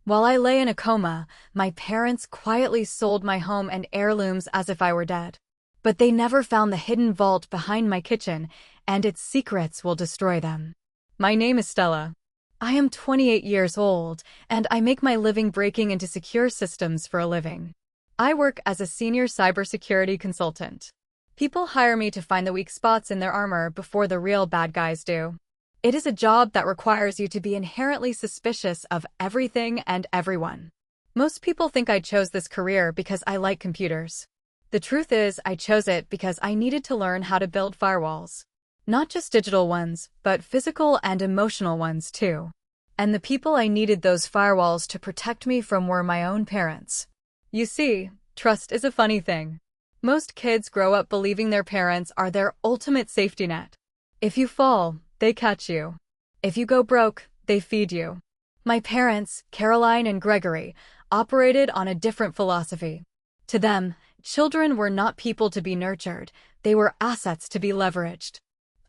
While I lay in a coma, my parents quietly sold my home and heirlooms as if I were dead. But they never found the hidden vault behind my kitchen, and its secrets will destroy them. My name is Stella. I am 28 years old, and I make my living breaking into secure systems for a living. I work as a senior cybersecurity consultant. People hire me to find the weak spots in their armor before the real bad guys do. It is a job that requires you to be inherently suspicious of everything and everyone. Most people think I chose this career because I like computers. The truth is, I chose it because I needed to learn how to build firewalls. Not just digital ones, but physical and emotional ones too. And the people I needed those firewalls to protect me from were my own parents. You see, trust is a funny thing. Most kids grow up believing their parents are their ultimate safety net. If you fall, they catch you. If you go broke, they feed you. My parents, Caroline and Gregory, operated on a different philosophy. To them, children were not people to be nurtured, they were assets to be leveraged.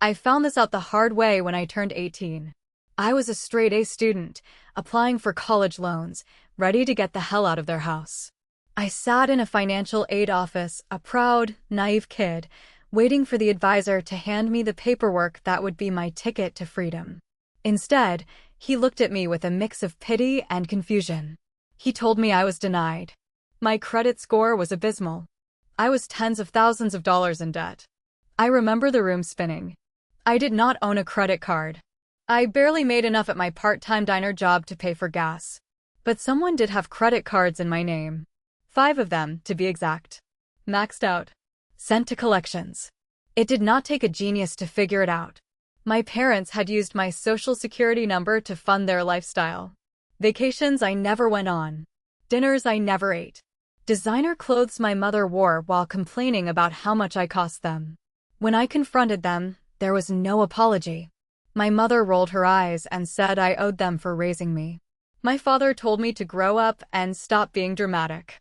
I found this out the hard way when I turned 18. I was a straight-A student, applying for college loans, ready to get the hell out of their house. I sat in a financial aid office, a proud, naive kid, waiting for the advisor to hand me the paperwork that would be my ticket to freedom. Instead, he looked at me with a mix of pity and confusion. He told me I was denied. My credit score was abysmal. I was tens of thousands of dollars in debt. I remember the room spinning. I did not own a credit card. I barely made enough at my part-time diner job to pay for gas. But someone did have credit cards in my name. 5 of them, to be exact. Maxed out. Sent to collections. It did not take a genius to figure it out. My parents had used my social security number to fund their lifestyle. Vacations I never went on. Dinners I never ate. Designer clothes my mother wore while complaining about how much I cost them. When I confronted them, there was no apology. My mother rolled her eyes and said I owed them for raising me. My father told me to grow up and stop being dramatic.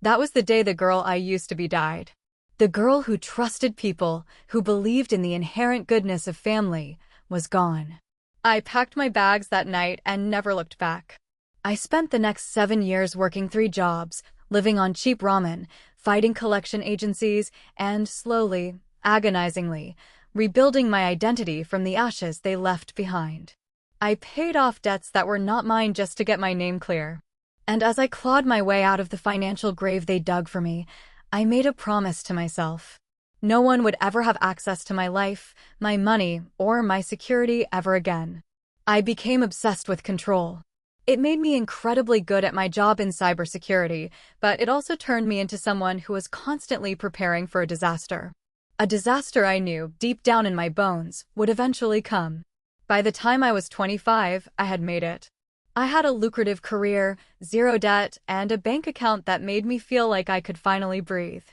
That was the day the girl I used to be died. The girl who trusted people, who believed in the inherent goodness of family, was gone. I packed my bags that night and never looked back. I spent the next 7 years working 3 jobs, living on cheap ramen, fighting collection agencies, and slowly, agonizingly, rebuilding my identity from the ashes they left behind. I paid off debts that were not mine just to get my name clear. And as I clawed my way out of the financial grave they dug for me, I made a promise to myself. No one would ever have access to my life, my money, or my security ever again. I became obsessed with control. It made me incredibly good at my job in cybersecurity, but it also turned me into someone who was constantly preparing for a disaster. A disaster I knew, deep down in my bones, would eventually come. By the time I was 25, I had made it. I had a lucrative career, 0 debt, and a bank account that made me feel like I could finally breathe.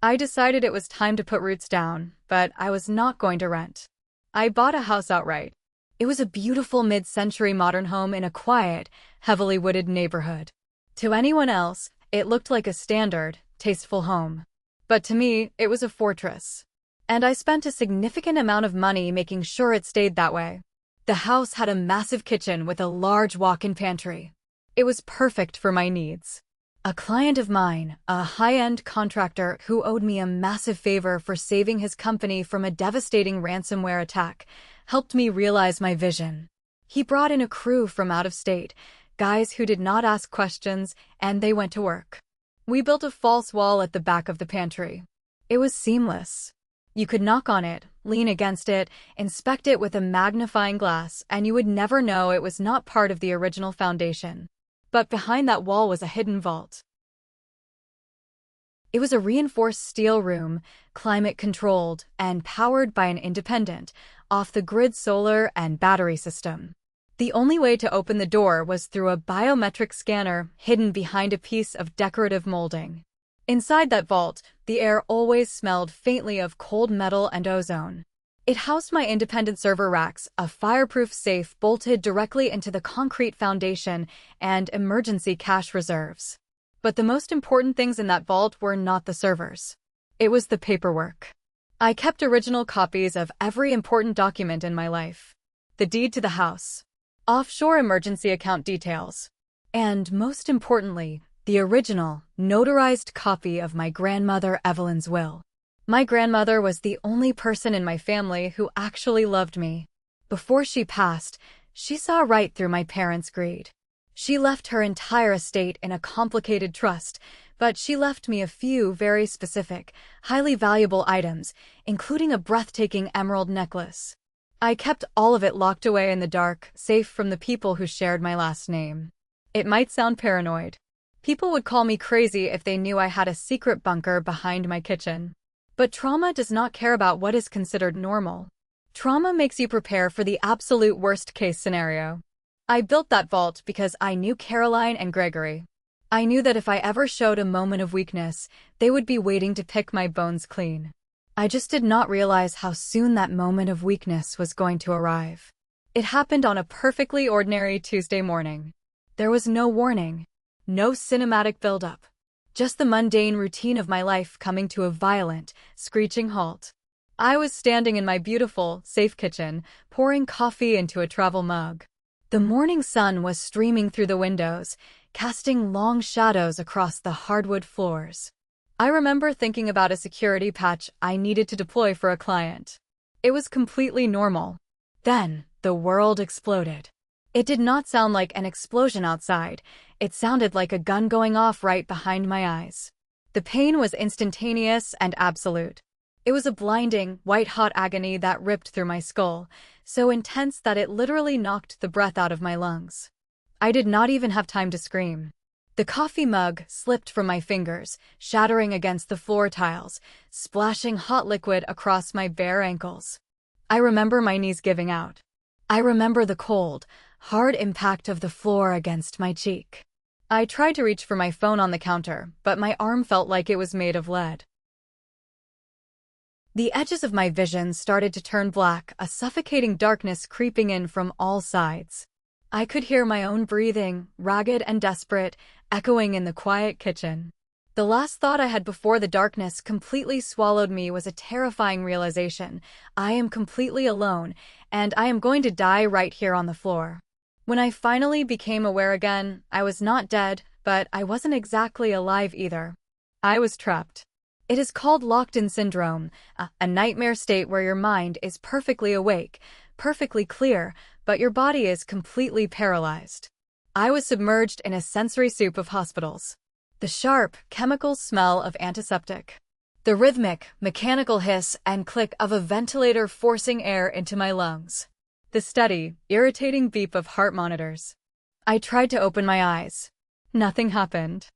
I decided it was time to put roots down, but I was not going to rent. I bought a house outright. It was a beautiful mid-century modern home in a quiet, heavily wooded neighborhood. To anyone else, it looked like a standard, tasteful home. But to me, it was a fortress. And I spent a significant amount of money making sure it stayed that way. The house had a massive kitchen with a large walk-in pantry. It was perfect for my needs. A client of mine, a high-end contractor who owed me a massive favor for saving his company from a devastating ransomware attack, helped me realize my vision. He brought in a crew from out of state, guys who did not ask questions, and they went to work. We built a false wall at the back of the pantry. It was seamless. You could knock on it, lean against it, inspect it with a magnifying glass, and you would never know it was not part of the original foundation. But behind that wall was a hidden vault. It was a reinforced steel room, climate-controlled, and powered by an independent, off-the-grid solar and battery system. The only way to open the door was through a biometric scanner hidden behind a piece of decorative molding. Inside that vault, the air always smelled faintly of cold metal and ozone. It housed my independent server racks, a fireproof safe bolted directly into the concrete foundation, and emergency cash reserves. But the most important things in that vault were not the servers. It was the paperwork. I kept original copies of every important document in my life. The deed to the house. offshore emergency account details, and most importantly, the original, notarized copy of my grandmother Evelyn's will. My grandmother was the only person in my family who actually loved me. Before she passed, she saw right through my parents' greed. She left her entire estate in a complicated trust, but she left me a few very specific, highly valuable items, including a breathtaking emerald necklace. I kept all of it locked away in the dark, safe from the people who shared my last name. It might sound paranoid. People would call me crazy if they knew I had a secret bunker behind my kitchen. But trauma does not care about what is considered normal. Trauma makes you prepare for the absolute worst-case scenario. I built that vault because I knew Caroline and Gregory. I knew that if I ever showed a moment of weakness, they would be waiting to pick my bones clean. I just did not realize how soon that moment of weakness was going to arrive. It happened on a perfectly ordinary Tuesday morning. There was no warning, no cinematic buildup, just the mundane routine of my life coming to a violent, screeching halt. I was standing in my beautiful, safe kitchen, pouring coffee into a travel mug. The morning sun was streaming through the windows, casting long shadows across the hardwood floors. I remember thinking about a security patch I needed to deploy for a client. It was completely normal. Then, the world exploded. It did not sound like an explosion outside. It sounded like a gun going off right behind my eyes. The pain was instantaneous and absolute. It was a blinding, white-hot agony that ripped through my skull, so intense that it literally knocked the breath out of my lungs. I did not even have time to scream. The coffee mug slipped from my fingers, shattering against the floor tiles, splashing hot liquid across my bare ankles. I remember my knees giving out. I remember the cold, hard impact of the floor against my cheek. I tried to reach for my phone on the counter, but my arm felt like it was made of lead. The edges of my vision started to turn black, a suffocating darkness creeping in from all sides. I could hear my own breathing, ragged and desperate, echoing in the quiet kitchen. The last thought I had before the darkness completely swallowed me was a terrifying realization. I am completely alone, and I am going to die right here on the floor. When I finally became aware again, I was not dead, but I wasn't exactly alive either. I was trapped. It is called locked-in syndrome, a nightmare state where your mind is perfectly awake, perfectly clear, but your body is completely paralyzed. I was submerged in a sensory soup of hospitals. The sharp, chemical smell of antiseptic. The rhythmic, mechanical hiss and click of a ventilator forcing air into my lungs. The steady, irritating beep of heart monitors. I tried to open my eyes. Nothing happened.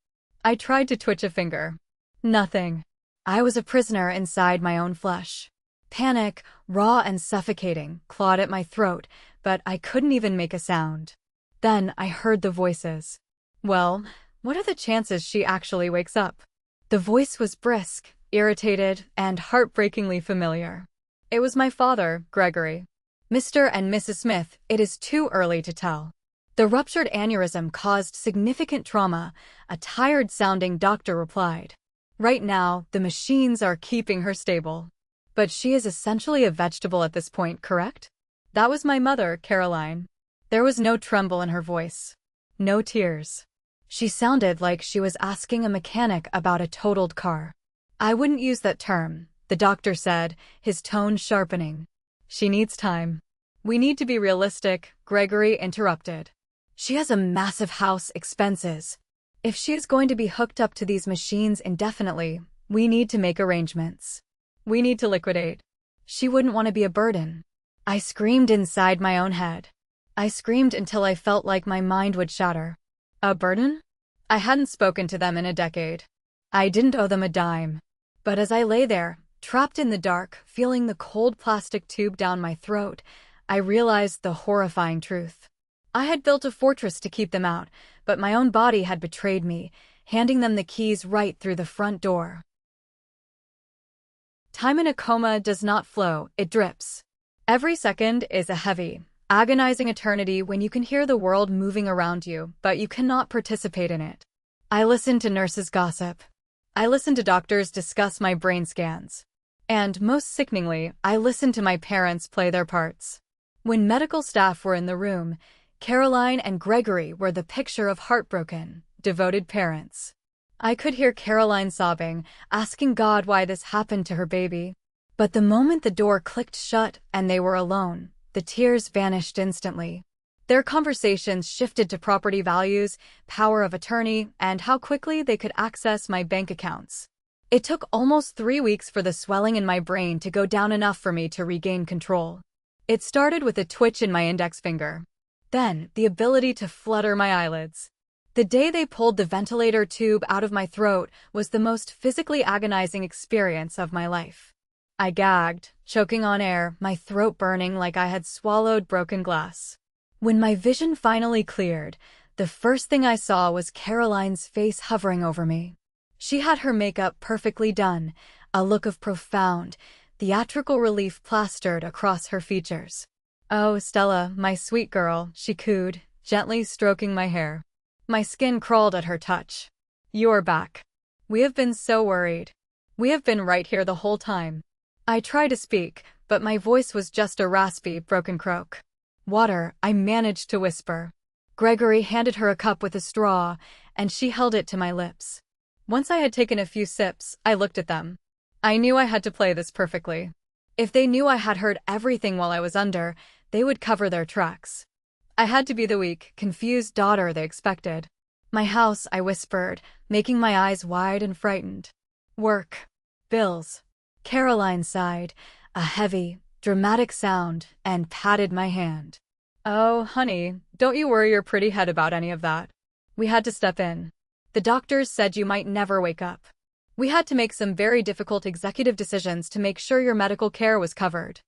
I tried to twitch a finger. Nothing. I was a prisoner inside my own flesh. Panic, raw and suffocating, clawed at my throat, but I couldn't even make a sound. Then I heard the voices. Well, what are the chances she actually wakes up? The voice was brisk, irritated, and heartbreakingly familiar. It was my father, Gregory. Mr. and Mrs. Smith, it is too early to tell. The ruptured aneurysm caused significant trauma, a tired-sounding doctor replied. Right now, the machines are keeping her stable. But she is essentially a vegetable at this point, correct? That was my mother, Caroline. There was no tremble in her voice. No tears. She sounded like she was asking a mechanic about a totaled car. I wouldn't use that term, the doctor said, his tone sharpening. She needs time. We need to be realistic, Gregory interrupted. She has a massive house, expenses. If she is going to be hooked up to these machines indefinitely, we need to make arrangements. We need to liquidate. She wouldn't want to be a burden. I screamed inside my own head. I screamed until I felt like my mind would shatter. A burden? I hadn't spoken to them in a decade. I didn't owe them a dime. But as I lay there, trapped in the dark, feeling the cold plastic tube down my throat, I realized the horrifying truth. I had built a fortress to keep them out, but my own body had betrayed me, handing them the keys right through the front door. Time in a coma does not flow, it drips. Every second is a heavy, agonizing eternity when you can hear the world moving around you, but you cannot participate in it. I listened to nurses gossip. I listened to doctors discuss my brain scans. And, most sickeningly, I listened to my parents play their parts. When medical staff were in the room, Caroline and Gregory were the picture of heartbroken, devoted parents. I could hear Caroline sobbing, asking God why this happened to her baby. But the moment the door clicked shut and they were alone, the tears vanished instantly. Their conversations shifted to property values, power of attorney, and how quickly they could access my bank accounts. It took almost 3 weeks for the swelling in my brain to go down enough for me to regain control. It started with a twitch in my index finger. Then, the ability to flutter my eyelids. The day they pulled the ventilator tube out of my throat was the most physically agonizing experience of my life. I gagged, choking on air, my throat burning like I had swallowed broken glass. When my vision finally cleared, the first thing I saw was Caroline's face hovering over me. She had her makeup perfectly done, a look of profound, theatrical relief plastered across her features. "Oh, Stella, my sweet girl," she cooed, gently stroking my hair. My skin crawled at her touch. "You're back. We have been so worried. We have been right here the whole time." I tried to speak, but my voice was just a raspy, broken croak. "Water," I managed to whisper. Gregory handed her a cup with a straw, and she held it to my lips. Once I had taken a few sips, I looked at them. I knew I had to play this perfectly. If they knew I had heard everything while I was under, they would cover their tracks. I had to be the weak, confused daughter they expected. "My house," I whispered, making my eyes wide and frightened. "Work. Bills." Caroline sighed, a heavy, dramatic sound, and patted my hand. "Oh, honey, don't you worry your pretty head about any of that. We had to step in. The doctors said you might never wake up. We had to make some very difficult executive decisions to make sure your medical care was covered."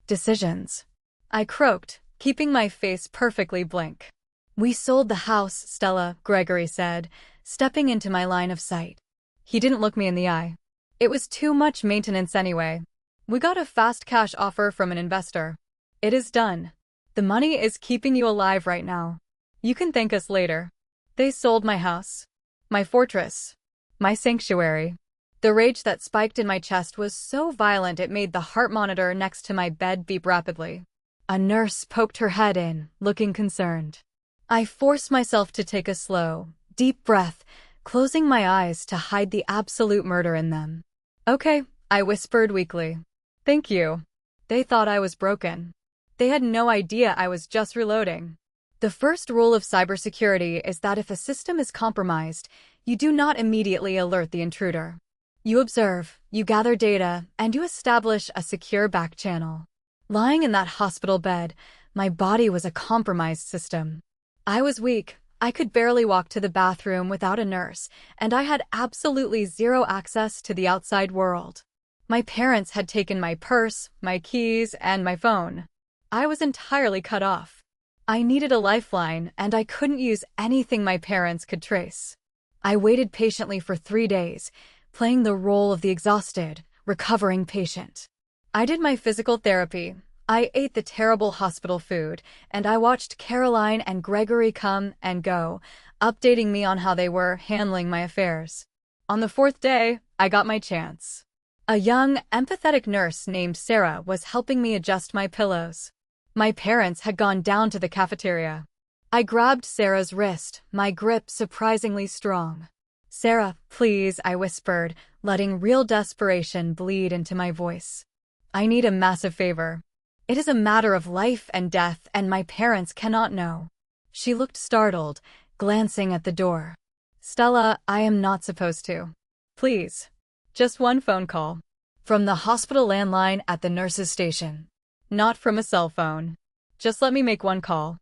Decisions. I croaked, keeping my face perfectly blank. "We sold the house, Stella," Gregory said, stepping into my line of sight. He didn't look me in the eye. "It was too much maintenance anyway. We got a fast cash offer from an investor. It is done. The money is keeping you alive right now. You can thank us later." They sold my house. My fortress. My sanctuary. The rage that spiked in my chest was so violent it made the heart monitor next to my bed beep rapidly. A nurse poked her head in, looking concerned. I forced myself to take a slow, deep breath, closing my eyes to hide the absolute murder in them. "Okay," I whispered weakly. "Thank you." They thought I was broken. They had no idea I was just reloading. The first rule of cybersecurity is that if a system is compromised, you do not immediately alert the intruder. You observe, you gather data, and you establish a secure back channel. Lying in that hospital bed, my body was a compromised system. I was weak. I could barely walk to the bathroom without a nurse, and I had absolutely zero access to the outside world. My parents had taken my purse, my keys, and my phone. I was entirely cut off. I needed a lifeline, and I couldn't use anything my parents could trace. I waited patiently for 3 days, playing the role of the exhausted, recovering patient. I did my physical therapy. I ate the terrible hospital food, and I watched Caroline and Gregory come and go, updating me on how they were handling my affairs. On the 4th day, I got my chance. A young, empathetic nurse named Sarah was helping me adjust my pillows. My parents had gone down to the cafeteria. I grabbed Sarah's wrist, my grip surprisingly strong. "Sarah, please," I whispered, letting real desperation bleed into my voice. "I need a massive favor. It is a matter of life and death, and my parents cannot know." She looked startled, glancing at the door. "Stella, I am not supposed to. Please. Just one phone call. From the hospital landline at the nurse's station. Not from a cell phone. Just let me make one call."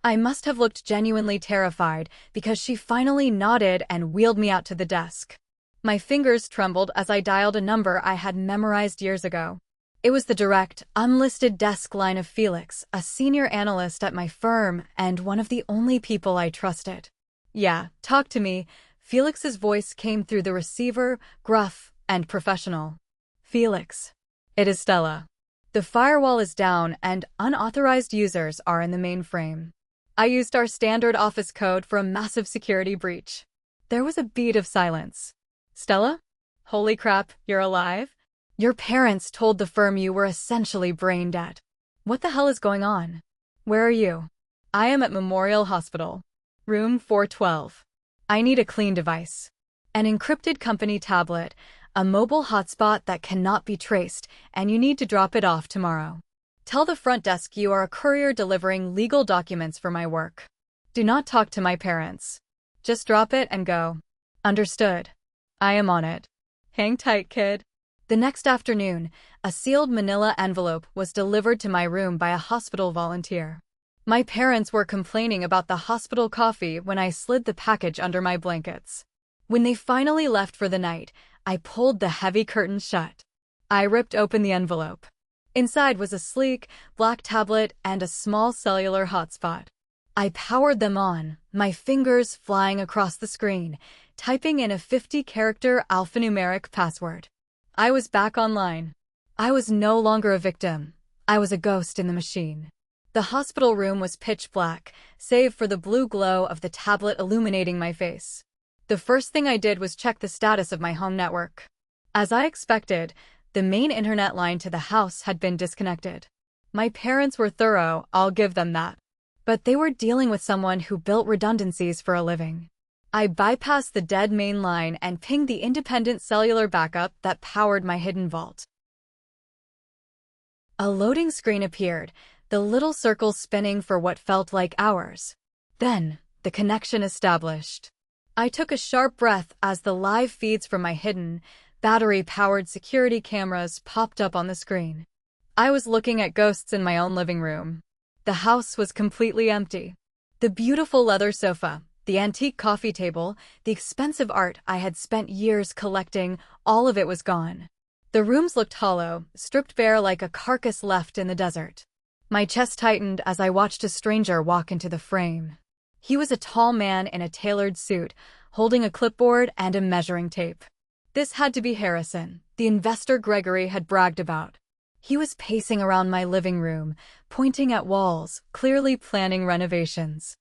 I must have looked genuinely terrified because she finally nodded and wheeled me out to the desk. My fingers trembled as I dialed a number I had memorized years ago. It was the direct, unlisted desk line of Felix, a senior analyst at my firm and one of the only people I trusted. "Yeah, talk to me." Felix's voice came through the receiver, gruff and professional. "Felix. It is Stella. The firewall is down and unauthorized users are in the mainframe. I used our standard office code for a massive security breach." There was a beat of silence. "Stella? Holy crap, you're alive? Your parents told the firm you were essentially brain dead. What the hell is going on? Where are you? I am at Memorial Hospital. Room 412. I need a clean device. An encrypted company tablet, a mobile hotspot that cannot be traced, and you need to drop it off tomorrow. Tell the front desk you are a courier delivering legal documents for my work. Do not talk to my parents. Just drop it and go. Understood. I am on it. Hang tight, kid. The next afternoon, a sealed manila envelope was delivered to my room by a hospital volunteer. My parents were complaining about the hospital coffee when I slid the package under my blankets. When they finally left for the night, I pulled the heavy curtains shut. I ripped open the envelope. Inside was a sleek, black tablet and a small cellular hotspot. I powered them on, my fingers flying across the screen, typing in a 50-character alphanumeric password. I was back online. I was no longer a victim. I was a ghost in the machine. The hospital room was pitch black, save for the blue glow of the tablet illuminating my face. The first thing I did was check the status of my home network. As I expected, the main internet line to the house had been disconnected. My parents were thorough, I'll give them that. But they were dealing with someone who built redundancies for a living. I bypassed the dead main line and pinged the independent cellular backup that powered my hidden vault. A loading screen appeared, the little circle spinning for what felt like hours. Then, the connection established. I took a sharp breath as the live feeds from my hidden, battery-powered security cameras popped up on the screen. I was looking at ghosts in my own living room. The house was completely empty. The beautiful leather sofa, the antique coffee table, the expensive art I had spent years collecting, all of it was gone. The rooms looked hollow, stripped bare like a carcass left in the desert. My chest tightened as I watched a stranger walk into the frame. He was a tall man in a tailored suit, holding a clipboard and a measuring tape. This had to be Harrison, the investor Gregory had bragged about. He was pacing around my living room, pointing at walls, clearly planning renovations.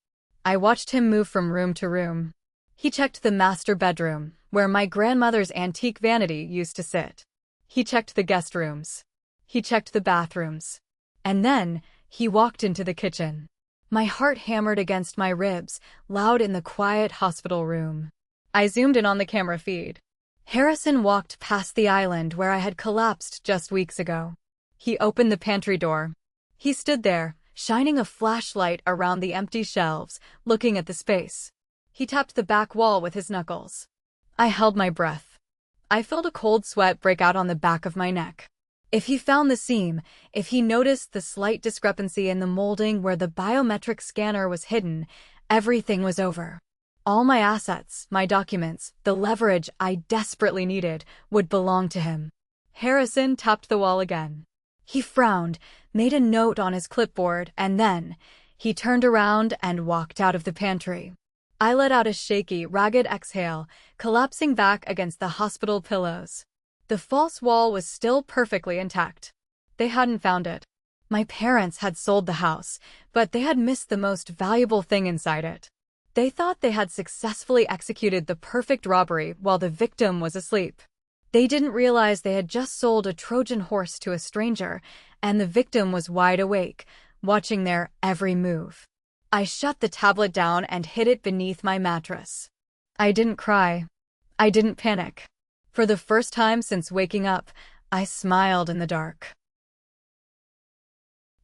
I watched him move from room to room. He checked the master bedroom, where my grandmother's antique vanity used to sit. He checked the guest rooms. He checked the bathrooms. And then, he walked into the kitchen. My heart hammered against my ribs, loud in the quiet hospital room. I zoomed in on the camera feed. Harrison walked past the island where I had collapsed just weeks ago. He opened the pantry door. He stood there, shining a flashlight around the empty shelves, looking at the space. He tapped the back wall with his knuckles. I held my breath. I felt a cold sweat break out on the back of my neck. If he found the seam, if he noticed the slight discrepancy in the molding where the biometric scanner was hidden, everything was over. All my assets, my documents, the leverage I desperately needed, would belong to him. Harrison tapped the wall again. He frowned, made a note on his clipboard, and then he turned around and walked out of the pantry. I let out a shaky, ragged exhale, collapsing back against the hospital pillows. The false wall was still perfectly intact. They hadn't found it. My parents had sold the house, but they had missed the most valuable thing inside it. They thought they had successfully executed the perfect robbery while the victim was asleep. They didn't realize they had just sold a Trojan horse to a stranger, and the victim was wide awake, watching their every move. I shut the tablet down and hid it beneath my mattress. I didn't cry. I didn't panic. For the first time since waking up, I smiled in the dark.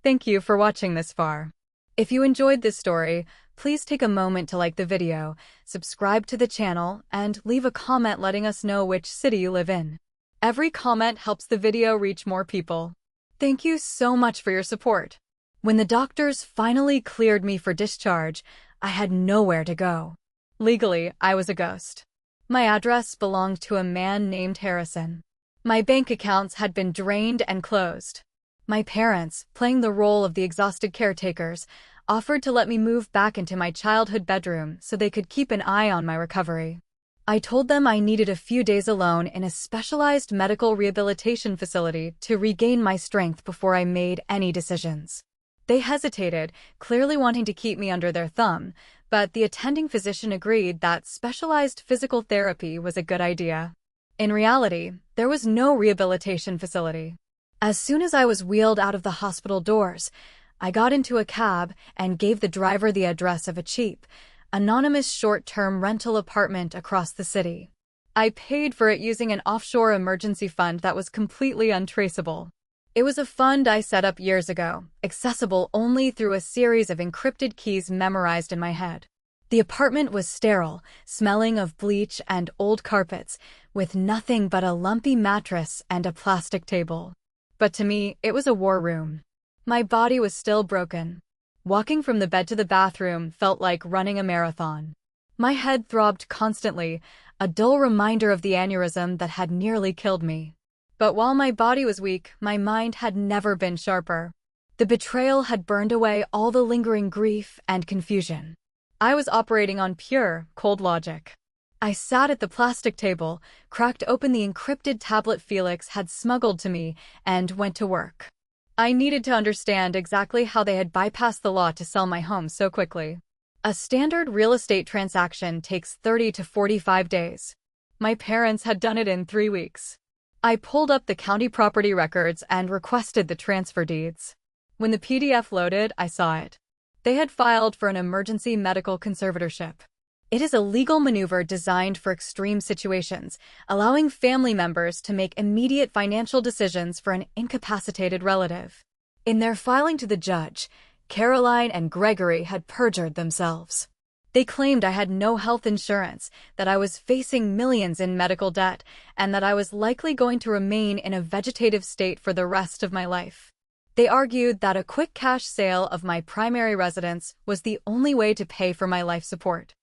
Thank you for watching this far. If you enjoyed this story, please take a moment to like the video, subscribe to the channel, and leave a comment letting us know which city you live in. Every comment helps the video reach more people. Thank you so much for your support. When the doctors finally cleared me for discharge, I had nowhere to go. Legally, I was a ghost. My address belonged to a man named Harrison. My bank accounts had been drained and closed. My parents, playing the role of the exhausted caretakers, offered to let me move back into my childhood bedroom so they could keep an eye on my recovery. I told them I needed a few days alone in a specialized medical rehabilitation facility to regain my strength before I made any decisions. They hesitated, clearly wanting to keep me under their thumb, but the attending physician agreed that specialized physical therapy was a good idea. In reality, there was no rehabilitation facility. As soon as I was wheeled out of the hospital doors, I got into a cab and gave the driver the address of a cheap, anonymous short-term rental apartment across the city. I paid for it using an offshore emergency fund that was completely untraceable. It was a fund I set up years ago, accessible only through a series of encrypted keys memorized in my head. The apartment was sterile, smelling of bleach and old carpets, with nothing but a lumpy mattress and a plastic table. But to me, it was a war room. My body was still broken. Walking from the bed to the bathroom felt like running a marathon. My head throbbed constantly, a dull reminder of the aneurysm that had nearly killed me. But while my body was weak, my mind had never been sharper. The betrayal had burned away all the lingering grief and confusion. I was operating on pure, cold logic. I sat at the plastic table, cracked open the encrypted tablet Felix had smuggled to me, and went to work. I needed to understand exactly how they had bypassed the law to sell my home so quickly. A standard real estate transaction takes 30 to 45 days. My parents had done it in 3 weeks. I pulled up the county property records and requested the transfer deeds. When the PDF loaded, I saw it. They had filed for an emergency medical conservatorship. It is a legal maneuver designed for extreme situations, allowing family members to make immediate financial decisions for an incapacitated relative. In their filing to the judge, Caroline and Gregory had perjured themselves. They claimed I had no health insurance, that I was facing millions in medical debt, and that I was likely going to remain in a vegetative state for the rest of my life. They argued that a quick cash sale of my primary residence was the only way to pay for my life support.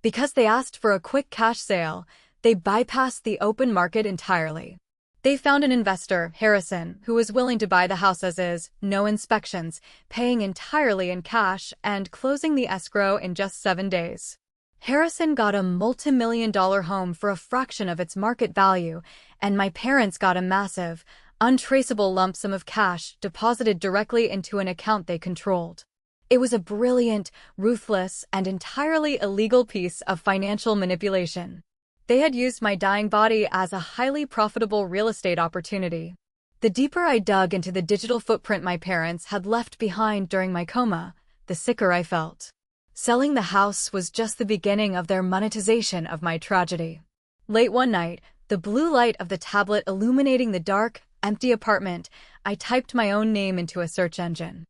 Because they asked for a quick cash sale, they bypassed the open market entirely. They found an investor, Harrison, who was willing to buy the house as is, no inspections, paying entirely in cash and closing the escrow in just 7 days. Harrison got a multi-million-dollar home for a fraction of its market value, and my parents got a massive, untraceable lump sum of cash deposited directly into an account they controlled. It was a brilliant, ruthless, and entirely illegal piece of financial manipulation. They had used my dying body as a highly profitable real estate opportunity. The deeper I dug into the digital footprint my parents had left behind during my coma, the sicker I felt. Selling the house was just the beginning of their monetization of my tragedy. Late one night, the blue light of the tablet illuminating the dark, empty apartment, I typed my own name into a search engine.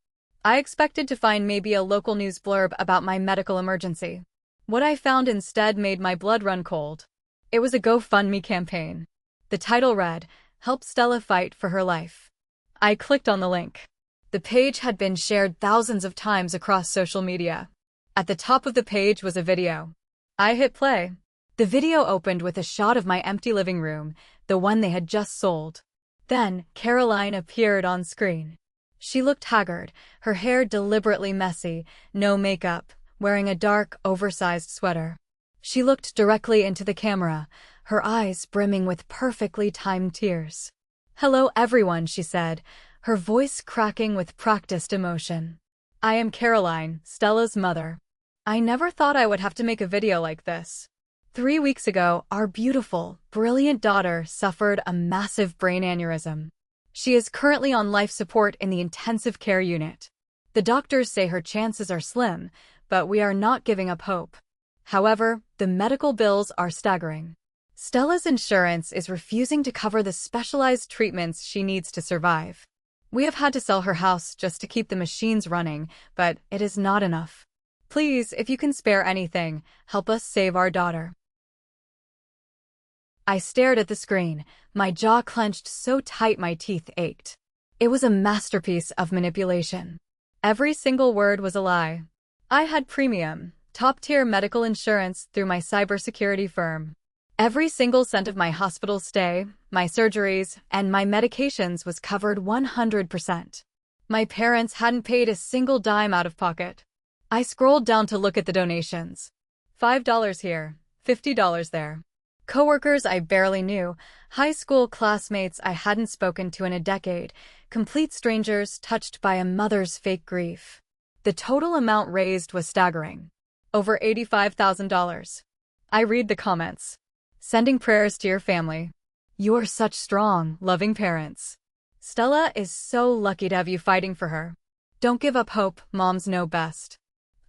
I expected to find maybe a local news blurb about my medical emergency. What I found instead made my blood run cold. It was a GoFundMe campaign. The title read, "Help Stella Fight for Her Life." I clicked on the link. The page had been shared thousands of times across social media. At the top of the page was a video. I hit play. The video opened with a shot of my empty living room, the one they had just sold. Then, Caroline appeared on screen. She looked haggard, her hair deliberately messy, no makeup, wearing a dark, oversized sweater. She looked directly into the camera, her eyes brimming with perfectly timed tears. "Hello everyone," she said, her voice cracking with practiced emotion. "I am Caroline, Stella's mother. I never thought I would have to make a video like this. 3 weeks ago, our beautiful, brilliant daughter suffered a massive brain aneurysm. She is currently on life support in the intensive care unit. The doctors say her chances are slim, but we are not giving up hope. However, the medical bills are staggering. Stella's insurance is refusing to cover the specialized treatments she needs to survive. We have had to sell her house just to keep the machines running, but it is not enough. Please, if you can spare anything, help us save our daughter." I stared at the screen, my jaw clenched so tight my teeth ached. It was a masterpiece of manipulation. Every single word was a lie. I had premium, top-tier medical insurance through my cybersecurity firm. Every single cent of my hospital stay, my surgeries, and my medications was covered 100%. My parents hadn't paid a single dime out of pocket. I scrolled down to look at the donations. $5 here, $50 there. Coworkers I barely knew, high school classmates I hadn't spoken to in a decade, complete strangers touched by a mother's fake grief. The total amount raised was staggering. Over $85,000. I read the comments. "Sending prayers to your family. You're such strong, loving parents. Stella is so lucky to have you fighting for her. Don't give up hope, moms know best.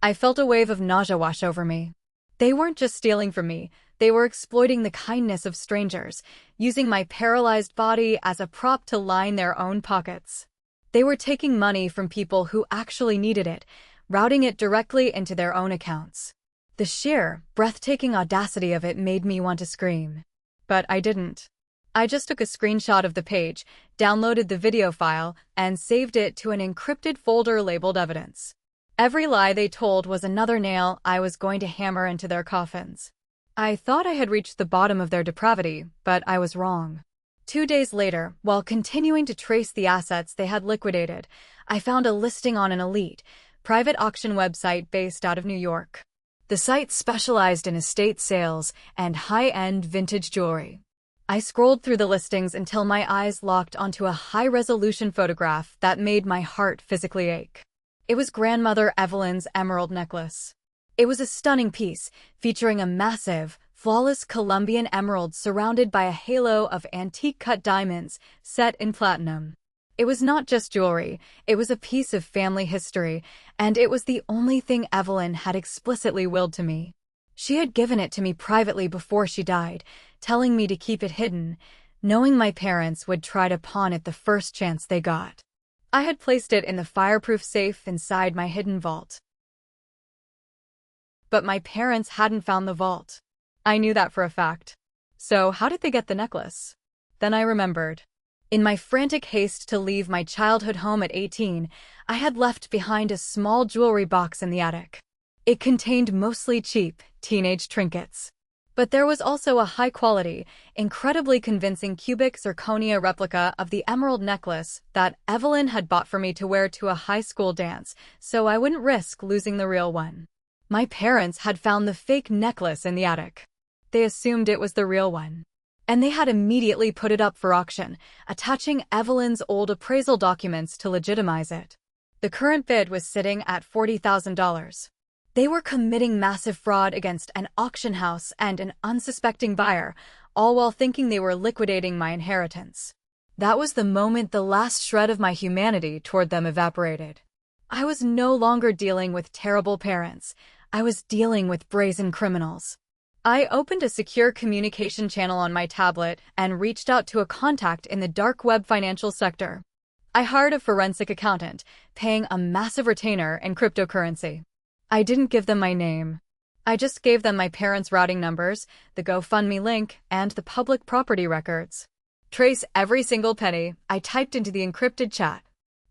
I felt a wave of nausea wash over me. They weren't just stealing from me, they were exploiting the kindness of strangers, using my paralyzed body as a prop to line their own pockets. They were taking money from people who actually needed it, routing it directly into their own accounts. The sheer, breathtaking audacity of it made me want to scream. But I didn't. I just took a screenshot of the page, downloaded the video file, and saved it to an encrypted folder labeled evidence. Every lie they told was another nail I was going to hammer into their coffins. I thought I had reached the bottom of their depravity, but I was wrong. 2 days later, while continuing to trace the assets they had liquidated, I found a listing on an elite, private auction website based out of New York. The site specialized in estate sales and high-end vintage jewelry. I scrolled through the listings until my eyes locked onto a high-resolution photograph that made my heart physically ache. It was grandmother Evelyn's emerald necklace. It was a stunning piece, featuring a massive, flawless Colombian emerald surrounded by a halo of antique-cut diamonds set in platinum. It was not just jewelry, it was a piece of family history, and it was the only thing Evelyn had explicitly willed to me. She had given it to me privately before she died, telling me to keep it hidden, knowing my parents would try to pawn it the first chance they got. I had placed it in the fireproof safe inside my hidden vault. But my parents hadn't found the vault. I knew that for a fact. So how did they get the necklace? Then I remembered. In my frantic haste to leave my childhood home at 18, I had left behind a small jewelry box in the attic. It contained mostly cheap, teenage trinkets. But there was also a high-quality, incredibly convincing cubic zirconia replica of the emerald necklace that Evelyn had bought for me to wear to a high school dance, so I wouldn't risk losing the real one. My parents had found the fake necklace in the attic. They assumed it was the real one. And they had immediately put it up for auction, attaching Evelyn's old appraisal documents to legitimize it. The current bid was sitting at $40,000. They were committing massive fraud against an auction house and an unsuspecting buyer, all while thinking they were liquidating my inheritance. That was the moment the last shred of my humanity toward them evaporated. I was no longer dealing with terrible parents. I was dealing with brazen criminals. I opened a secure communication channel on my tablet and reached out to a contact in the dark web financial sector. I hired a forensic accountant, paying a massive retainer in cryptocurrency. I didn't give them my name. I just gave them my parents' routing numbers, the GoFundMe link, and the public property records. Trace every single penny, I typed into the encrypted chat.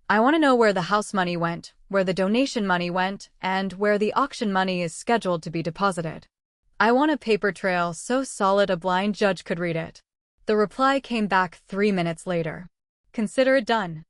I want to know where the house money went, where the donation money went, and where the auction money is scheduled to be deposited. I want a paper trail so solid a blind judge could read it. The reply came back 3 minutes later. Consider it done.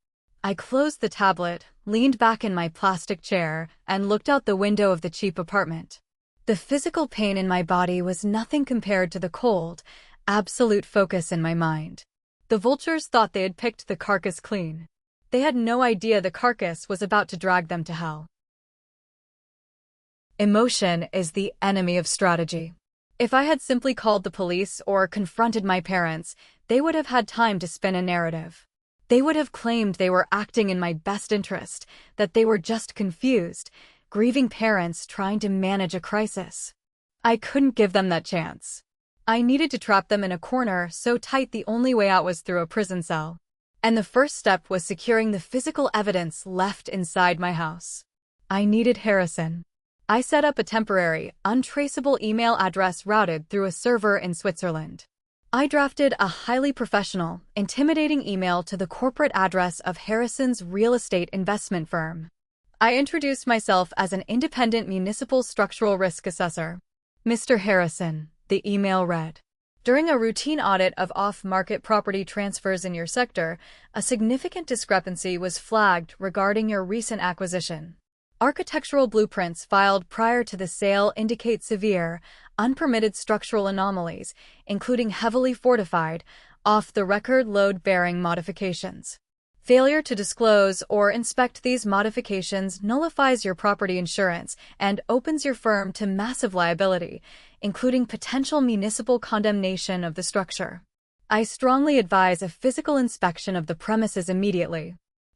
I closed the tablet, leaned back in my plastic chair, and looked out the window of the cheap apartment. The physical pain in my body was nothing compared to the cold, absolute focus in my mind. The vultures thought they had picked the carcass clean. They had no idea the carcass was about to drag them to hell. Emotion is the enemy of strategy. If I had simply called the police or confronted my parents, they would have had time to spin a narrative. They would have claimed they were acting in my best interest, that they were just confused, grieving parents trying to manage a crisis. I couldn't give them that chance. I needed to trap them in a corner so tight the only way out was through a prison cell. And the first step was securing the physical evidence left inside my house. I needed Harrison. I set up a temporary, untraceable email address routed through a server in Switzerland. I drafted a highly professional, intimidating email to the corporate address of Harrison's real estate investment firm. I introduced myself as an independent municipal structural risk assessor. Mr. Harrison, the email read. During a routine audit of off-market property transfers in your sector, a significant discrepancy was flagged regarding your recent acquisition. Architectural blueprints filed prior to the sale indicate severe, unpermitted structural anomalies, including heavily fortified, off-the-record load-bearing modifications. Failure to disclose or inspect these modifications nullifies your property insurance and opens your firm to massive liability, including potential municipal condemnation of the structure. I strongly advise a physical inspection of the premises immediately.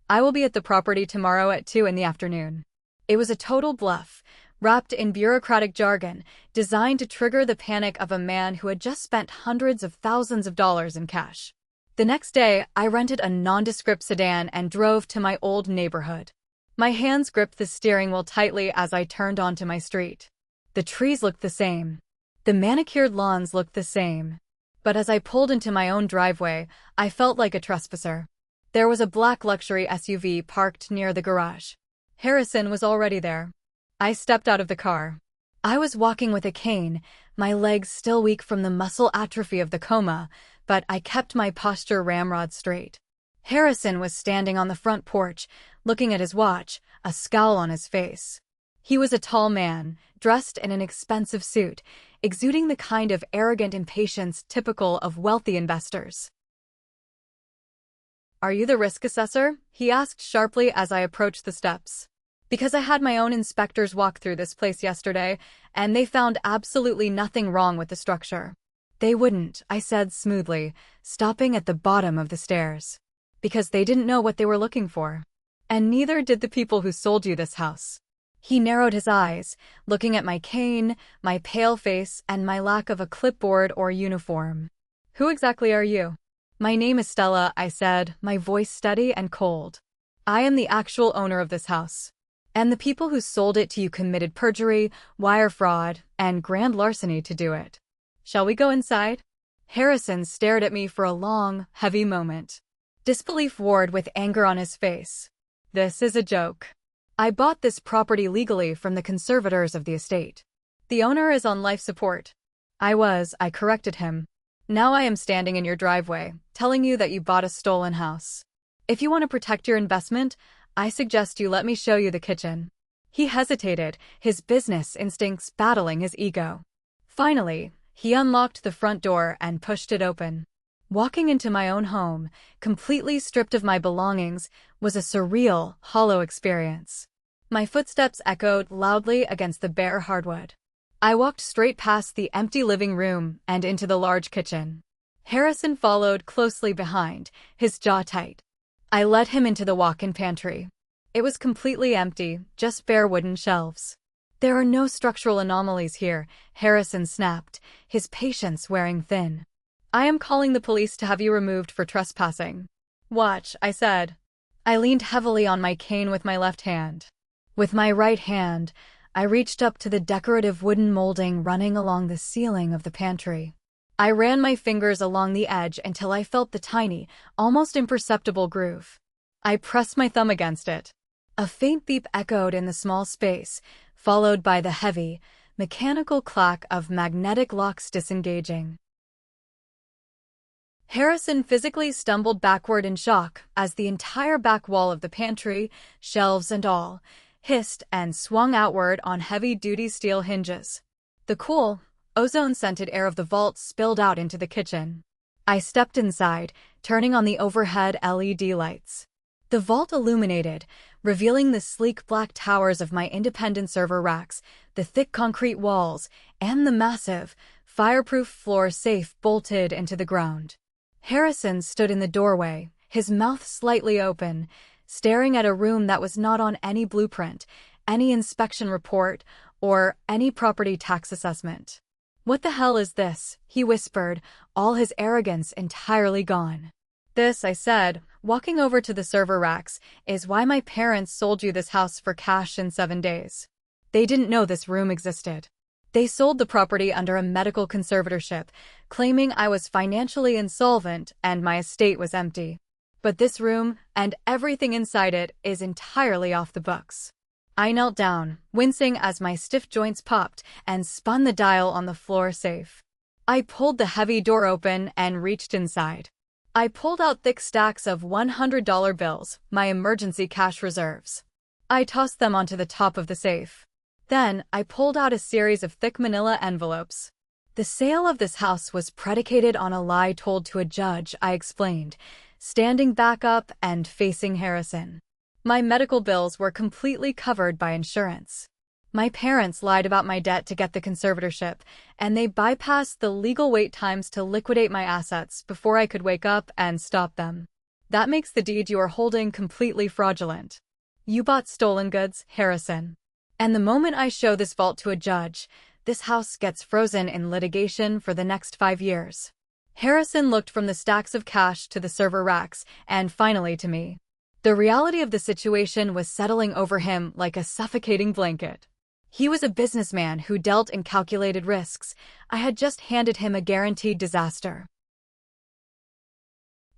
I will be at the property tomorrow at 2 in the afternoon. It was a total bluff, wrapped in bureaucratic jargon, designed to trigger the panic of a man who had just spent hundreds of thousands of dollars in cash. The next day, I rented a nondescript sedan and drove to my old neighborhood. My hands gripped the steering wheel tightly as I turned onto my street. The trees looked the same. The manicured lawns looked the same. But as I pulled into my own driveway, I felt like a trespasser. There was a black luxury SUV parked near the garage. Harrison was already there. I stepped out of the car. I was walking with a cane, my legs still weak from the muscle atrophy of the coma, but I kept my posture ramrod straight. Harrison was standing on the front porch, looking at his watch, a scowl on his face. He was a tall man, dressed in an expensive suit, exuding the kind of arrogant impatience typical of wealthy investors. "Are you the risk assessor?" he asked sharply as I approached the steps. "Because I had my own inspectors walk through this place yesterday, and they found absolutely nothing wrong with the structure." "They wouldn't," I said smoothly, stopping at the bottom of the stairs. "Because they didn't know what they were looking for. And neither did the people who sold you this house." He narrowed his eyes, looking at my cane, my pale face, and my lack of a clipboard or uniform. "Who exactly are you?" "My name is Stella," I said, my voice steady and cold. "I am the actual owner of this house. And the people who sold it to you committed perjury, wire fraud, and grand larceny to do it. Shall we go inside?" Harrison stared at me for a long, heavy moment. Disbelief warred with anger on his face. "This is a joke. I bought this property legally from the conservators of the estate. The owner is on life support." I corrected him. "Now I am standing in your driveway, telling you that you bought a stolen house. If you want to protect your investment, I suggest you let me show you the kitchen." He hesitated, his business instincts battling his ego. Finally, he unlocked the front door and pushed it open. Walking into my own home, completely stripped of my belongings, was a surreal, hollow experience. My footsteps echoed loudly against the bare hardwood. I walked straight past the empty living room and into the large kitchen. Harrison followed closely behind, his jaw tight. I led him into the walk-in pantry. It was completely empty, just bare wooden shelves. "There are no structural anomalies here," Harrison snapped, his patience wearing thin. "I am calling the police to have you removed for trespassing." "Watch," I said. I leaned heavily on my cane with my left hand. With my right hand, I reached up to the decorative wooden molding running along the ceiling of the pantry. I ran my fingers along the edge until I felt the tiny, almost imperceptible groove. I pressed my thumb against it. A faint beep echoed in the small space, followed by the heavy, mechanical clack of magnetic locks disengaging. Harrison physically stumbled backward in shock as the entire back wall of the pantry, shelves and all, hissed and swung outward on heavy-duty steel hinges. The cool, ozone-scented air of the vault spilled out into the kitchen. I stepped inside, turning on the overhead LED lights. The vault illuminated, revealing the sleek black towers of my independent server racks, the thick concrete walls, and the massive, fireproof floor safe bolted into the ground. Harrison stood in the doorway, his mouth slightly open, staring at a room that was not on any blueprint, any inspection report, or any property tax assessment. "What the hell is this?" he whispered, all his arrogance entirely gone. "This," I said, walking over to the server racks, "is why my parents sold you this house for cash in 7 days. They didn't know this room existed. They sold the property under a medical conservatorship, claiming I was financially insolvent and my estate was empty. But this room, and everything inside it, is entirely off the books." I knelt down, wincing as my stiff joints popped, and spun the dial on the floor safe. I pulled the heavy door open and reached inside. I pulled out thick stacks of $100 bills, my emergency cash reserves. I tossed them onto the top of the safe. Then, I pulled out a series of thick manila envelopes. "The sale of this house was predicated on a lie told to a judge," I explained, standing back up and facing Harrison. "My medical bills were completely covered by insurance. My parents lied about my debt to get the conservatorship, and they bypassed the legal wait times to liquidate my assets before I could wake up and stop them. That makes the deed you are holding completely fraudulent. You bought stolen goods, Harrison. And the moment I show this vault to a judge, this house gets frozen in litigation for the next 5 years. Harrison looked from the stacks of cash to the server racks, and finally to me. The reality of the situation was settling over him like a suffocating blanket. He was a businessman who dealt in calculated risks. I had just handed him a guaranteed disaster.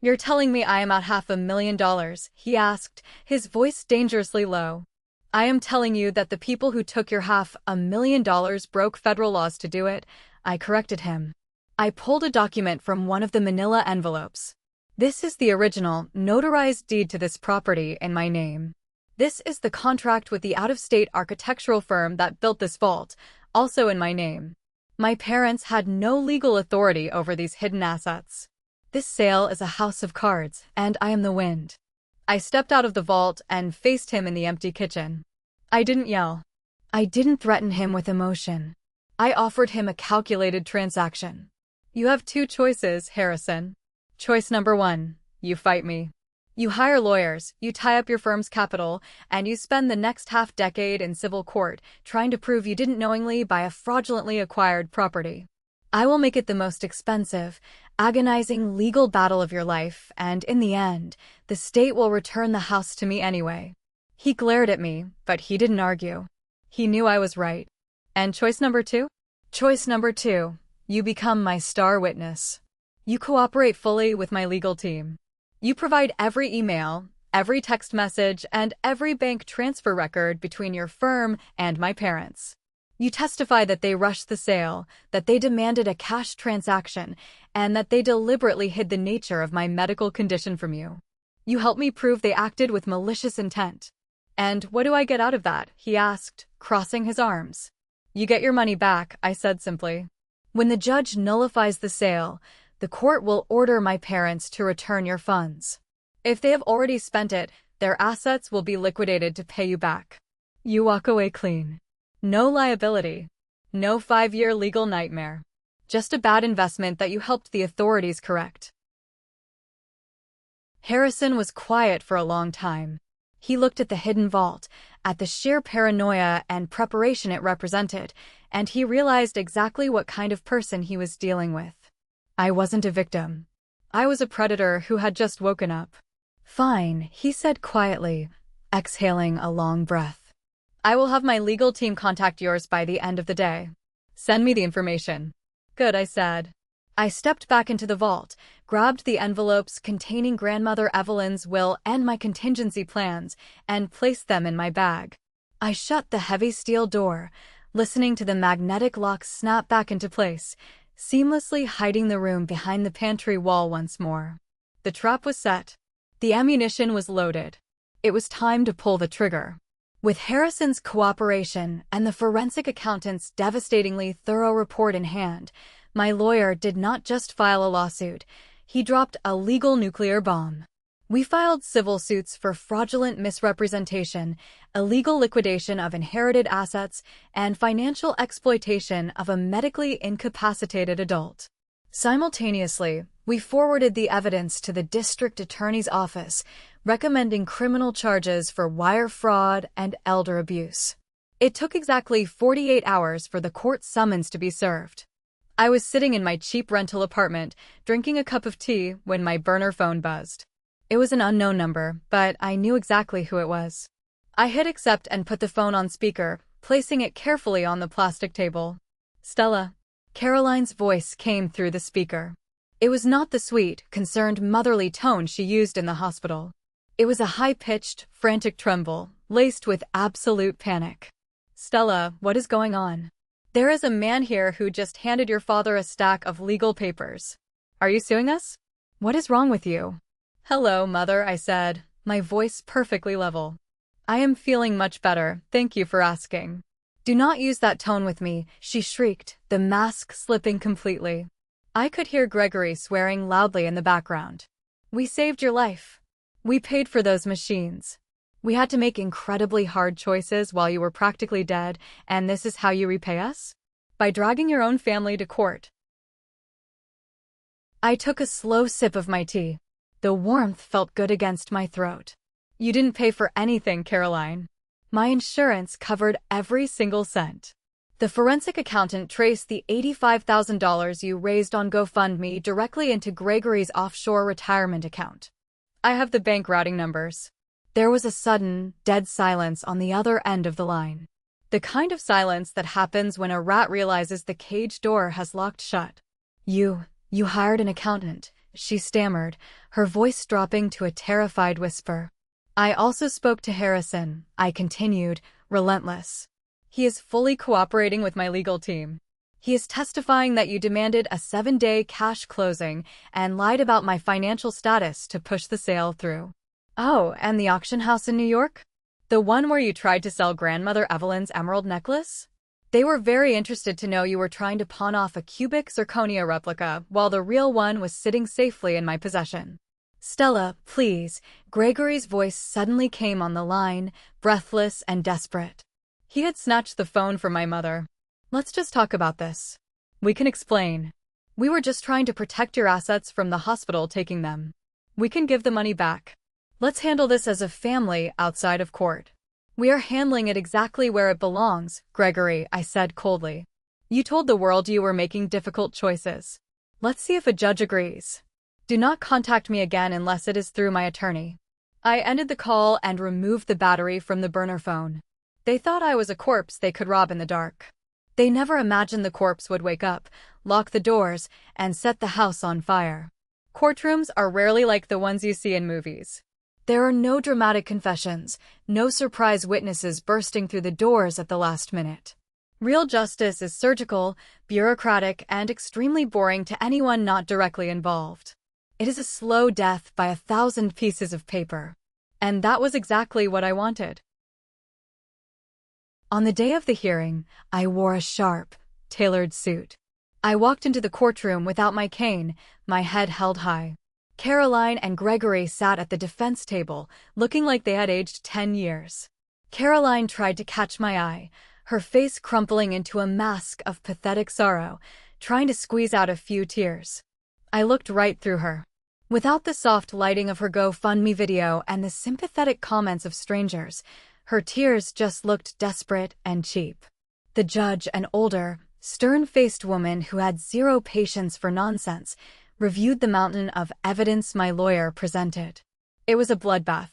"You're telling me I am out $500,000, he asked, his voice dangerously low. "I am telling you that the people who took your $500,000 broke federal laws to do it," I corrected him. I pulled a document from one of the manila envelopes. "This is the original, notarized deed to this property in my name. This is the contract with the out-of-state architectural firm that built this vault, also in my name. My parents had no legal authority over these hidden assets. This sale is a house of cards, and I am the wind." I stepped out of the vault and faced him in the empty kitchen. I didn't yell. I didn't threaten him with emotion. I offered him a calculated transaction. "You have 2 choices, Harrison. Choice number 1, you fight me. You hire lawyers, you tie up your firm's capital, and you spend the next half-decade in civil court trying to prove you didn't knowingly buy a fraudulently acquired property. I will make it the most expensive, agonizing legal battle of your life, and in the end, the state will return the house to me anyway." He glared at me, but he didn't argue. He knew I was right. "And choice number 2? Choice number 2, you become my star witness. You cooperate fully with my legal team. You provide every email, every text message, and every bank transfer record between your firm and my parents. You testify that they rushed the sale, that they demanded a cash transaction, and that they deliberately hid the nature of my medical condition from you. You help me prove they acted with malicious intent. And what do I get out of that?" he asked, crossing his arms. "You get your money back," I said simply. "When the judge nullifies the sale, the court will order my parents to return your funds. If they have already spent it, their assets will be liquidated to pay you back. You walk away clean. No liability. No 5-year legal nightmare. Just a bad investment that you helped the authorities correct." Harrison was quiet for a long time. He looked at the hidden vault, at the sheer paranoia and preparation it represented, and he realized exactly what kind of person he was dealing with. I wasn't a victim. I was a predator who had just woken up. "Fine," he said quietly, exhaling a long breath. "I will have my legal team contact yours by the end of the day. Send me the information." "Good," I said. I stepped back into the vault, grabbed the envelopes containing Grandmother Evelyn's will and my contingency plans, and placed them in my bag. I shut the heavy steel door, listening to the magnetic locks snap back into place, seamlessly hiding the room behind the pantry wall once more. The trap was set. The ammunition was loaded. It was time to pull the trigger. With Harrison's cooperation and the forensic accountant's devastatingly thorough report in hand, my lawyer did not just file a lawsuit, he dropped a legal nuclear bomb. We filed civil suits for fraudulent misrepresentation, illegal liquidation of inherited assets, and financial exploitation of a medically incapacitated adult. Simultaneously, we forwarded the evidence to the district attorney's office, recommending criminal charges for wire fraud and elder abuse. It took exactly 48 hours for the court summons to be served. I was sitting in my cheap rental apartment, drinking a cup of tea, when my burner phone buzzed. It was an unknown number, but I knew exactly who it was. I hit accept and put the phone on speaker, placing it carefully on the plastic table. "Stella." Caroline's voice came through the speaker. It was not the sweet, concerned motherly tone she used in the hospital. It was a high-pitched, frantic tremble, laced with absolute panic. "Stella, what is going on? There is a man here who just handed your father a stack of legal papers. Are you suing us? What is wrong with you?" "Hello, Mother," I said, my voice perfectly level. "I am feeling much better, thank you for asking." "Do not use that tone with me," she shrieked, the mask slipping completely. I could hear Gregory swearing loudly in the background. "We saved your life. We paid for those machines. We had to make incredibly hard choices while you were practically dead, and this is how you repay us? By dragging your own family to court. I took a slow sip of my tea. The warmth felt good against my throat. You didn't pay for anything, Caroline. My insurance covered every single cent. The forensic accountant traced the $85,000 you raised on GoFundMe directly into Gregory's offshore retirement account. I have the bank routing numbers. There was a sudden, dead silence on the other end of the line. The kind of silence that happens when a rat realizes the cage door has locked shut. You hired an accountant, she stammered, her voice dropping to a terrified whisper. I also spoke to Harrison, I continued, relentless. He is fully cooperating with my legal team. He is testifying that you demanded a 7-day cash closing and lied about my financial status to push the sale through. Oh, and the auction house in New York? The one where you tried to sell Grandmother Evelyn's emerald necklace? They were very interested to know you were trying to pawn off a cubic zirconia replica while the real one was sitting safely in my possession. Stella, please. Gregory's voice suddenly came on the line, breathless and desperate. He had snatched the phone from my mother. Let's just talk about this. We can explain. We were just trying to protect your assets from the hospital taking them. We can give the money back. Let's handle this as a family outside of court. We are handling it exactly where it belongs, Gregory, I said coldly. You told the world you were making difficult choices. Let's see if a judge agrees. Do not contact me again unless it is through my attorney. I ended the call and removed the battery from the burner phone. They thought I was a corpse they could rob in the dark. They never imagined the corpse would wake up, lock the doors, and set the house on fire. Courtrooms are rarely like the ones you see in movies. There are no dramatic confessions, no surprise witnesses bursting through the doors at the last minute. Real justice is surgical, bureaucratic, and extremely boring to anyone not directly involved. It is a slow death by 1,000 pieces of paper. And that was exactly what I wanted. On the day of the hearing, I wore a sharp, tailored suit. I walked into the courtroom without my cane, my head held high. Caroline and Gregory sat at the defense table, looking like they had aged 10 years. Caroline tried to catch my eye, her face crumpling into a mask of pathetic sorrow, trying to squeeze out a few tears. I looked right through her. Without the soft lighting of her GoFundMe video and the sympathetic comments of strangers, her tears just looked desperate and cheap. The judge, an older, stern-faced woman who had zero patience for nonsense, reviewed the mountain of evidence my lawyer presented. It was a bloodbath.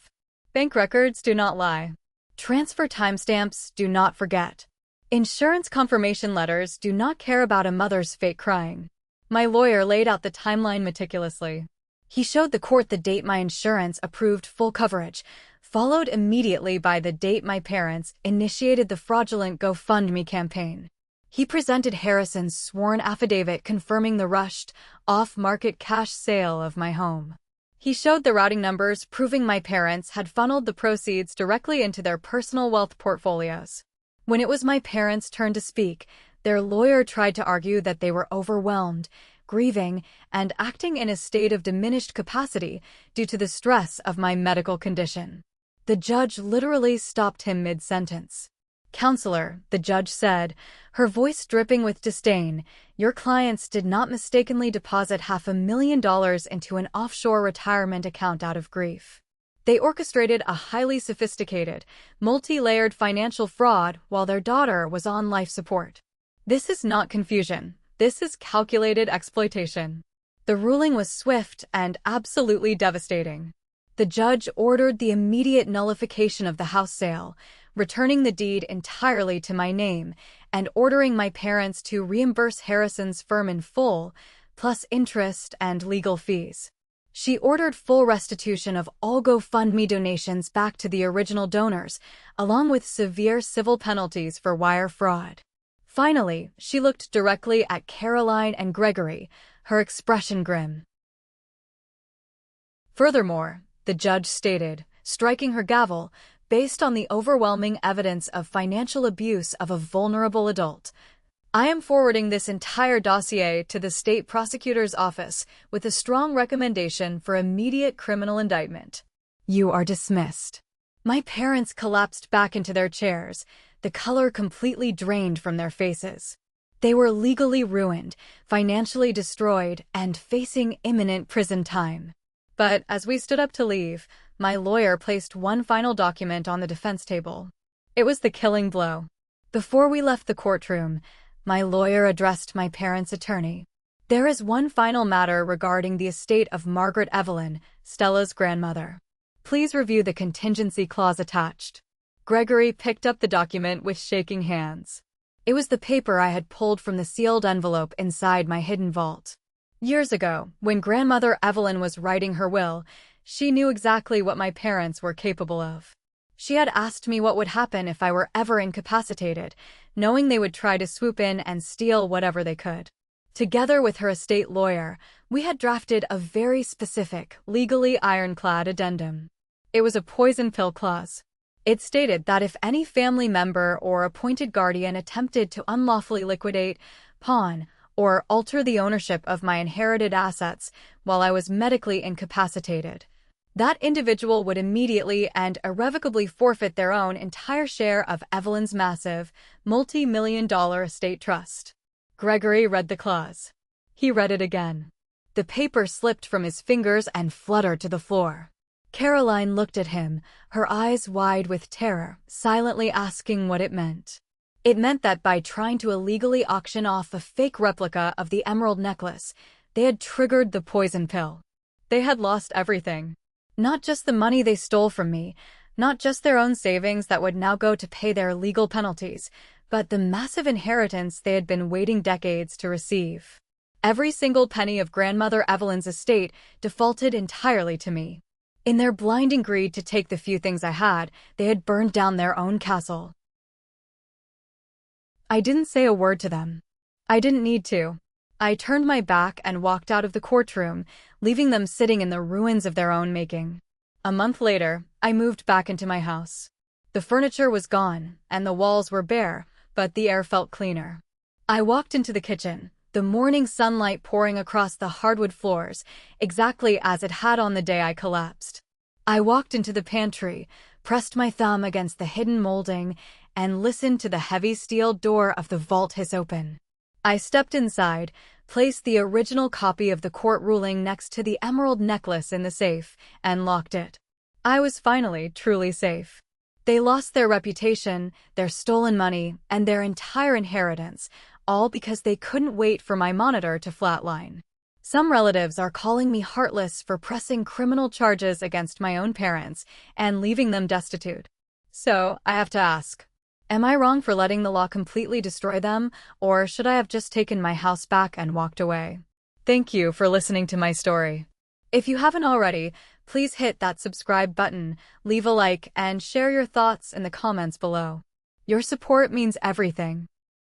Bank records do not lie. Transfer timestamps do not forget. Insurance confirmation letters do not care about a mother's fake crying. My lawyer laid out the timeline meticulously. He showed the court the date my insurance approved full coverage, followed immediately by the date my parents initiated the fraudulent GoFundMe campaign. He presented Harrison's sworn affidavit confirming the rushed, off-market cash sale of my home. He showed the routing numbers proving my parents had funneled the proceeds directly into their personal wealth portfolios. When it was my parents' turn to speak, their lawyer tried to argue that they were overwhelmed, grieving, and acting in a state of diminished capacity due to the stress of my medical condition. The judge literally stopped him mid-sentence. Counselor, the judge said, her voice dripping with disdain, your clients did not mistakenly deposit $500,000 into an offshore retirement account out of grief. They orchestrated a highly sophisticated, multi-layered financial fraud while their daughter was on life support. This is not confusion. This is calculated exploitation. The ruling was swift and absolutely devastating. The judge ordered the immediate nullification of the house sale, returning the deed entirely to my name, and ordering my parents to reimburse Harrison's firm in full, plus interest and legal fees. She ordered full restitution of all GoFundMe donations back to the original donors, along with severe civil penalties for wire fraud. Finally, she looked directly at Caroline and Gregory, her expression grim. Furthermore, the judge stated, striking her gavel, based on the overwhelming evidence of financial abuse of a vulnerable adult, I am forwarding this entire dossier to the state prosecutor's office with a strong recommendation for immediate criminal indictment. You are dismissed. My parents collapsed back into their chairs, the color completely drained from their faces. They were legally ruined, financially destroyed, and facing imminent prison time. But as we stood up to leave, my lawyer placed one final document on the defense table. It was the killing blow. Before we left the courtroom, my lawyer addressed my parents' attorney. "There is one final matter regarding the estate of Margaret Evelyn, Stella's grandmother. Please review the contingency clause attached." Gregory picked up the document with shaking hands. It was the paper I had pulled from the sealed envelope inside my hidden vault. Years ago, when Grandmother Evelyn was writing her will, she knew exactly what my parents were capable of. She had asked me what would happen if I were ever incapacitated, knowing they would try to swoop in and steal whatever they could. Together with her estate lawyer, we had drafted a very specific, legally ironclad addendum. It was a poison pill clause. It stated that if any family member or appointed guardian attempted to unlawfully liquidate, pawn, or alter the ownership of my inherited assets while I was medically incapacitated, that individual would immediately and irrevocably forfeit their own entire share of Evelyn's massive, multi-million-dollar estate trust. Gregory read the clause. He read it again. The paper slipped from his fingers and fluttered to the floor. Caroline looked at him, her eyes wide with terror, silently asking what it meant. It meant that by trying to illegally auction off a fake replica of the emerald necklace, they had triggered the poison pill. They had lost everything. Not just the money they stole from me, not just their own savings that would now go to pay their legal penalties, but the massive inheritance they had been waiting decades to receive. Every single penny of Grandmother Evelyn's estate defaulted entirely to me. In their blinding greed to take the few things I had, they had burned down their own castle. I didn't say a word to them. I didn't need to. I turned my back and walked out of the courtroom, leaving them sitting in the ruins of their own making. A month later, I moved back into my house. The furniture was gone, and the walls were bare, but the air felt cleaner. I walked into the kitchen, the morning sunlight pouring across the hardwood floors, exactly as it had on the day I collapsed. I walked into the pantry, pressed my thumb against the hidden molding, and listened to the heavy steel door of the vault hiss open. I stepped inside, placed the original copy of the court ruling next to the emerald necklace in the safe, and locked it. I was finally truly safe. They lost their reputation, their stolen money, and their entire inheritance, all because they couldn't wait for my monitor to flatline. Some relatives are calling me heartless for pressing criminal charges against my own parents and leaving them destitute. So, I have to ask, am I wrong for letting the law completely destroy them, or should I have just taken my house back and walked away? Thank you for listening to my story. If you haven't already, please hit that subscribe button, leave a like, and share your thoughts in the comments below. Your support means everything.